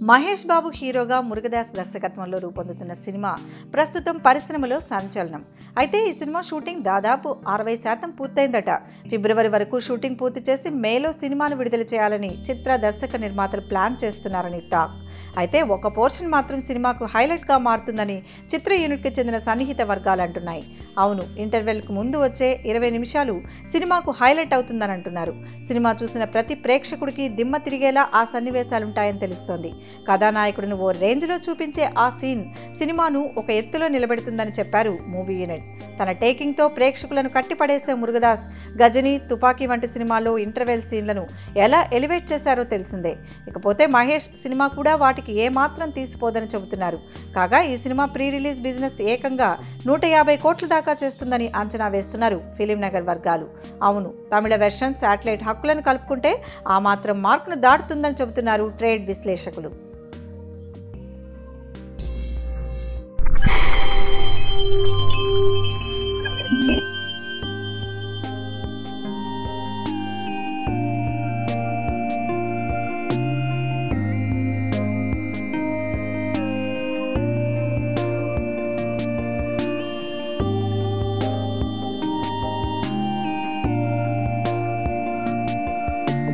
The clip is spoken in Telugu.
మహేష్ బాబు హీరోగా మురుగదాస్ దర్శకత్వంలో రూపొందుతున్న సినిమా ప్రస్తుతం పరిశ్రమలో సంచలనం. అయితే ఈ సినిమా షూటింగ్ దాదాపు 60% పూర్తయిందట. ఫిబ్రవరి వరకు షూటింగ్ పూర్తి చేసి మేలో సినిమాను విడుదల చేయాలని చిత్ర దర్శక నిర్మాతలు ప్లాన్ చేస్తున్నారని టాక్. అయితే ఒక పోర్షన్ మాత్రం సినిమాకు హైలైట్గా మారుతుందని చిత్ర యూనిట్కి చెందిన సన్నిహిత వర్గాలు అంటున్నాయి. అవును, ఇంటర్వెల్కు ముందు వచ్చే 20 నిమిషాలు సినిమాకు హైలైట్ అవుతుందని అంటున్నారు. సినిమా చూసిన ప్రతి ప్రేక్షకుడికి దిమ్మ తిరిగేలా ఆ సన్నివేశాలుంటాయని తెలుస్తోంది. కథానాయకుడిని ఓ రేంజ్లో చూపించే ఆ సీన్ సినిమాను ఒక ఎత్తులో నిలబెడుతుందని చెప్పారు మూవీ యూనిట్. తన టేకింగ్తో ప్రేక్షకులను కట్టిపడేసే మురుగదాస్ గజని, తుపాకీ వంటి సినిమాల్లో ఇంటర్వెల్ సీన్లను ఎలా ఎలివేట్ చేశారో తెలిసిందే. ఇకపోతే మహేష్ సినిమా కూడా వాటికి ఏమాత్రం తీసిపోదని చెబుతున్నారు. కాగా ఈ సినిమా ప్రీ రిలీజ్ బిజినెస్ ఏకంగా 150 కోట్ల దాకా చేస్తుందని అంచనా వేస్తున్నారు ఫిలిం నగర్ వర్గాలు. అవును, తమిళ వెర్షన్ శాటిలైట్ హక్కులను కలుపుకుంటే ఆ మాత్రం మార్కును దాటుతుందని చెబుతున్నారు ట్రేడ్ విశ్లేషకులు.